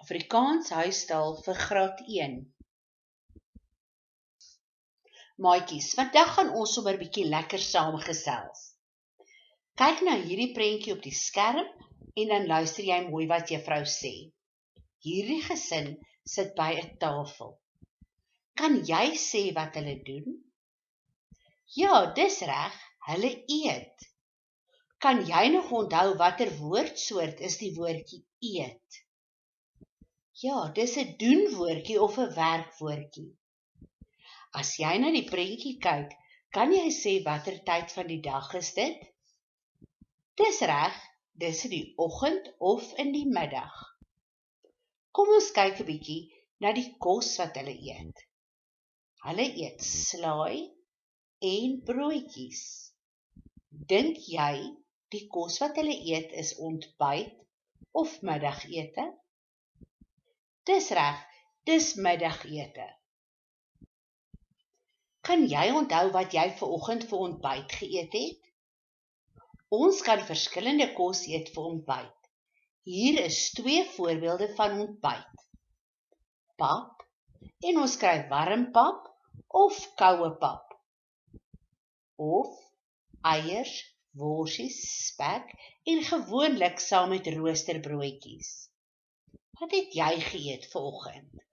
Afrikaans huistaal vir graad 1. Maatjies, vandag gaan ons sommer bietjie lekker saam gesels. Kyk na hierdie prentjie op die skerm en dan luister jy mooi wat juffrou sê. Hierdie gesin sit by 'n tafel. Kan jy sê wat hulle doen? Ja, dis reg, hulle eet. Kan jy nog onthou watter woordsoort is die woordjie eet? Ja, dis 'n doenwoordjie of 'n werkwoordjie. As jy na die prentjie kyk, kan jy sê watter tyd van die dag is dit? Dis reg, dis in die oggend of in die middag. Kom ons kyk 'n bietjie na die kos wat hulle eet. Hulle eet slaai en broodjies. Dink jy die kos wat hulle eet is ontbyt of middagete? Dis reg, dis middagete. Kan jy onthou wat jy vanoggend vir ontbyt geëet het? Ons kan verskillende kos eet vir ontbyt. Hier is 2 voorbeelde van ontbyt. Pap, en ons kry warm pap of koue pap. Of eiers, worsies, spek en gewoonlik saam met roosterbroodjies. Wat het jy geëet vanoggend?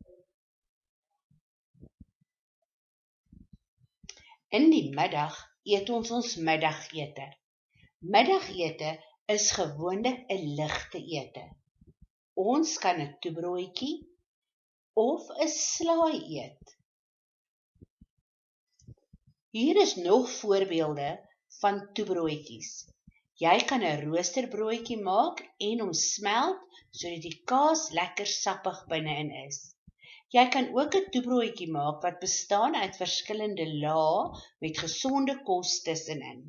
In die middag eet ons middagete. Middagete is gewoonlik 'n ligte ete. Ons kan 'n toebroodjie of 'n slaai eet. Hier is nog voorbeelde van toebroodjies. Jy kan 'n roosterbroodjie maak en hom smelt sodat die kaas lekker sappig binne-in is. Jy kan ook 'n toebroodjie maak wat bestaan uit verskillende lae met gesonde kos tussenin.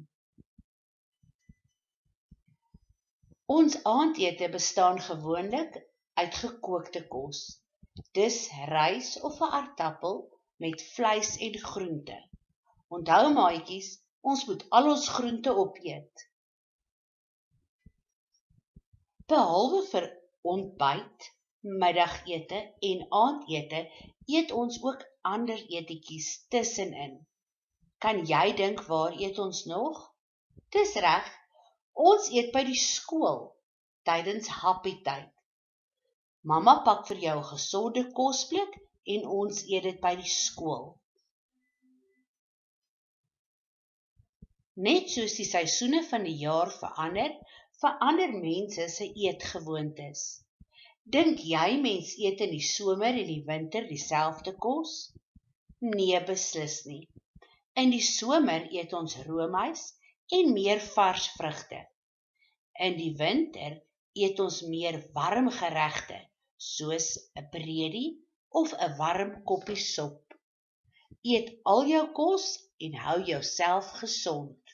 Ons aandete bestaan gewoonlik uit gekookte kos. Dis rys of 'n aardappel met vleis en groente. Onthou maatjies, ons moet al ons groente opeet. Behalwe vir ontbyt, middagete en aandete, eet ons ook ander etetjies tussenin. Kan jy dink waar eet ons nog? Dis reg, ons eet by die skool, tydens happietyd. Mamma pak vir jou 'n gesonde kosblik en ons eet dit by die skool. Net soos die seisoene van die jaar verander mense se eetgewoontes. Dink jy mens eet in die somer en die winter dieselfde kos? Nee, beslis nie. In die somer eet ons roomys en meer vars vrugte. In die winter eet ons meer warm geregte, soos 'n breedie of 'n warm koppie sop. Eet al jou kos en hou jouself gesond.